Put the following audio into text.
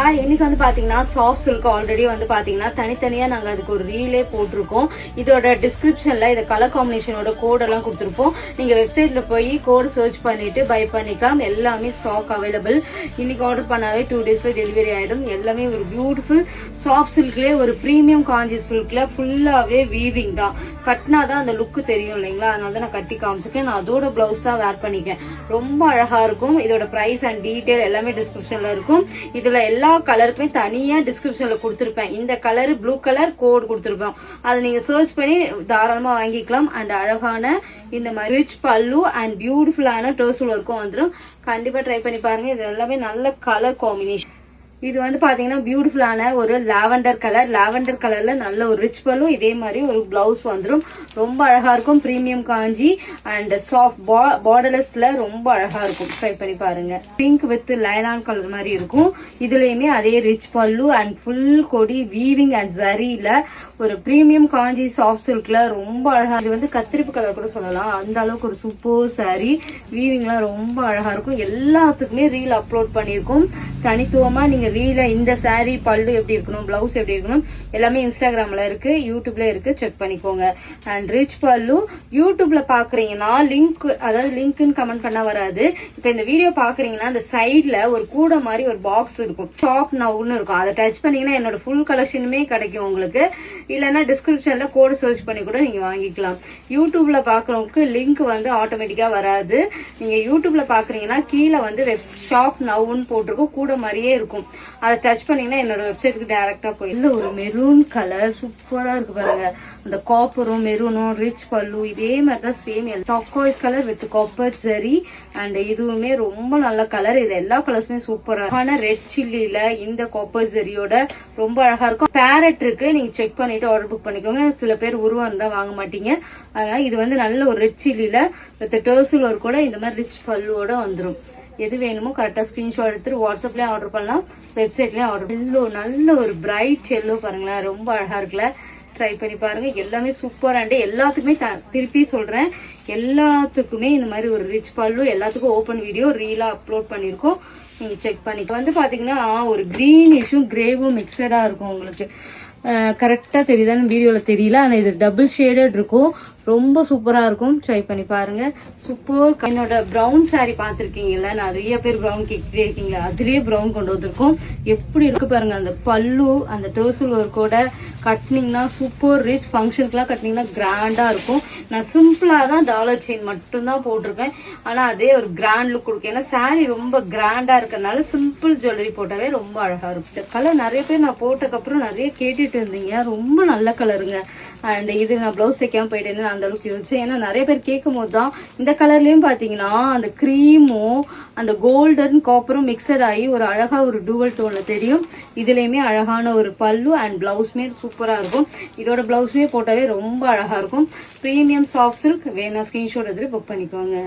Hi, இன்னைக்கு வந்து பாத்தீங்கன்னா சாஃப்ட் சில்க் ஆல்ரெடி வந்து பாத்தீங்கன்னா தனித்தனியா நாங்க அதுக்கு ஒரு ரீலே போட்டிருக்கோம். இதோட டிஸ்கிரிப்ஷன்ல இத கலர் காம்பினேஷனோட கோட் எல்லாம் கொடுத்துருப்போம். நீங்க வெப்சைட்ல போய் கோட் சர்ச் பண்ணிட்டு பை பண்ணிக்கலாம். எல்லாமே ஸ்டாக் அவைலபிள். இன்னைக்கு ஆர்டர் பண்ணாவே 2 daysல டெலிவரி ஆயிடும். எல்லாமே ஒரு பியூட்டிஃபுல் சாஃப்ட் சில்க்லயே ஒரு பிரீமியம் காஞ்சி சில்க்ல ஃபுல்லாவே வீவிங் தான். கட்டினாதான் அந்த லுக் தெரியும் இல்லைங்களா, அதனால தான் நான் கட்டி காமிச்சிருக்கேன். நான் அதோட பிளவுஸ் தான் வேர் பண்ணிக்கேன். ரொம்ப அழகா இருக்கும். இதோட பிரைஸ் அண்ட் டீடைல் எல்லாமே டிஸ்கிரிப்ஷன்ல இருக்கும். இதுல எல்லா கலருக்குமே தனியா டிஸ்கிரிப்ஷன்ல கொடுத்திருப்பேன். இந்த கலர் ப்ளூ கலர் கோட் கொடுத்திருப்போம். அதை நீங்க சர்ச் பண்ணி தாராளமா வாங்கிக்கலாம். அண்ட் அழகான இந்த மாதிரி ரிச் பல்லு அண்ட் பியூட்டிஃபுல்லான டர்சல் ஒர்க்கும் வந்துடும். கண்டிப்பா ட்ரை பண்ணி பாருங்க. இது எல்லாமே நல்ல கலர் காம்பினேஷன். இது வந்து பாத்தீங்கன்னா பியூட்டிஃபுல்லான ஒரு லாவெண்டர் கலர்ல நல்ல ஒரு ரிச் பல்லு, இதே மாதிரி ஒரு பிளவுஸ் வந்துடும். ரொம்ப அழகா இருக்கும். பிரீமியம் காஞ்சி அண்ட் சாஃப்ட் பார்டர்லெஸ்ல ரொம்ப அழகா இருக்கும். ட்ரை பண்ணி பாருங்க. பிங்க் வித் லைலான் கலர் மாதிரி இருக்கும். இதுலயுமே அதே ரிச் பல்லு அண்ட் ஃபுல் கொடி வீவிங் அண்ட் ஜரியில ஒரு பிரீமியம் காஞ்சி சாஃப்ட் சில்க்ல ரொம்ப அழகா. இது வந்து கத்திரிப்பு கலர் கூட சொல்லலாம். அந்த அளவுக்கு ஒரு சூப்பர் சாரி. வீவிங்லாம் ரொம்ப அழகா இருக்கும். எல்லாத்துக்குமே ரீல் அப்லோட் பண்ணிருக்கோம். தனித்துவமா நீங்க ரீல இந்த சாரி பல்லு எப்படி இருக்கணும், பிளவுஸ் எப்படி இருக்கணும் எல்லாமே இன்ஸ்டாகிராம்ல இருக்கு, யூடியூப்ல இருக்கு. செக் பண்ணிக்கோங்க. அண்ட் ரிச் பல்லு யூடியூப்ல பாக்குறீங்கன்னா லிங்க், அதாவது லிங்க்னு கமெண்ட் பண்ணா வராது. இப்ப இந்த வீடியோ பாக்குறீங்கன்னா அந்த சைட்ல ஒரு கூட மாதிரி ஒரு பாக்ஸ் இருக்கும், ஷாப் நவுன்னு இருக்கும். அதை டச் பண்ணீங்கன்னா என்னோட ஃபுல் கலெக்ஷனுமே கிடைக்கும் உங்களுக்கு. இல்லைன்னா டிஸ்கிரிப்ஷன்ல கோடு சர்ச் பண்ணி கூட நீங்க வாங்கிக்கலாம். யூடியூப்ல பாக்குறவங்களுக்கு லிங்க் வந்து ஆட்டோமேட்டிக்கா வராது. நீங்க யூடியூப்ல பாக்குறீங்கன்னா கீழே வந்து வெப் ஷாப் நவுன்னு போட்டிருக்கும், கூட மாதிரியே இருக்கும். அதை டச் பண்ணீங்கன்னா என்னோட வெப்சைட்டுக்கு டைரக்டா போயிடும். ஒரு மெரூன் கலர் சூப்பரா இருக்கு பாருங்க. அந்த காப்பரும் மெரூனும் ரிச் பல்லு இதே மாதிரிதான் same. Turquoise colour with copper zari and இதுவுமே ரொம்ப நல்ல கலர். இது எல்லா கலர்ஸுமே சூப்பரா. ஆனா ரெட் சில்லில இந்த காப்பர் ஜரியோட ரொம்ப அழகா இருக்கும். பேரட் இருக்கு, நீங்க செக் பண்ணிட்டு ஆர்டர் புக் பண்ணிக்கோங்க. சில பேர் உருவம் தான் வாங்க மாட்டீங்க. அதனால இது வந்து நல்ல ஒரு ரெட் சில்லில வித் டர்சல் ஒர்க் கூட இந்த மாதிரி ரிச் பல்லுவோட வந்துடும். எது வேணுமோ கரெக்டா ஸ்கிரீன்ஷாட் எடுத்துட்டு வாட்ஸ்அப்லயும் ஆர்டர் பண்ணலாம், வெப்சைட்லயும் ஆர்டர். எல்லோ நல்ல ஒரு பிரைட் எல்லோ பாருங்களேன், ரொம்ப அழகா இருக்குல்ல. ட்ரை பண்ணி பாருங்க. எல்லாமே சூப்பரா. எல்லாத்துக்குமே திருப்பி சொல்றேன், எல்லாத்துக்குமே இந்த மாதிரி ஒரு ரிச் பல்லு, எல்லாத்துக்கும் ஓப்பன் வீடியோ ரீலா அப்லோட் பண்ணிருக்கோம். நீங்க செக் பண்ணிக்க. வந்து பாத்தீங்கன்னா ஒரு கிரீனிஷும் கிரேவும் மிக்சடா இருக்கும். உங்களுக்கு கரெக்டா தெரியுதான்னு வீடியோல தெரியல, ஆனா இது டபுள் ஷேடட் இருக்கும். ரொம்ப சூப்பரா இருக்கும். ட்ரை பண்ணி பாருங்க. சூப்பர். என்னோட பிரவுன் சாரி பாத்திருக்கீங்கல்ல, நிறைய பேர் பிரவுன் கேட்டுட்டே இருக்கீங்க. அதுலயே பிரவுன் கொண்டு வந்திருக்கோம். எப்படி இருக்கு பாருங்க. அந்த பல்லு அந்த டர்சல் ஒர்க்கோட கட்டினீங்கன்னா சூப்பர் ரிச். ஃபங்க்ஷனுக்குலாம் கட்டினீங்கன்னா கிராண்டா இருக்கும். நான் சிம்பிளா தான் டாலர் செயின் மட்டும் தான் போட்டிருக்கேன். ஆனா அதே ஒரு கிராண்ட் லுக் கொடுக்கும். ஏன்னா சாரி ரொம்ப கிராண்டா இருக்கறனால சிம்பிள் ஜுவல்லரி போட்டாவே ரொம்ப அழகா இருக்கும். இந்த கலர் நிறைய பேர் நான் போட்டதுக்கப்புறம் நிறைய கேட்டுட்டு இருந்தீங்க. ரொம்ப நல்ல கலருங்க. அண்ட் இது நான் பிளவுஸ் தைக்காம போயிட்டேன்னு அந்த அளவுக்கு இருந்துச்சு. ஏன்னா நிறைய பேர் கேட்கும் போது தான் இந்த கலர்லயும் பாத்தீங்கன்னா அந்த கிரீமும் அந்த கோல்டன் காப்பரும் மிக்சட் ஆகி ஒரு அழகா ஒரு டூவல் டோன்ல தெரியும். இதுலயுமே அழகான ஒரு பல்லு அண்ட் பிளவுஸ்மே சூப்பரா இருக்கும். இதோட பிளவுஸ்மே போட்டாவே ரொம்ப அழகா இருக்கும். Premium soft silk. வேணா ஸ்கிரீன்ஷாட் எடுத்து புக் பண்ணிக்கோங்க.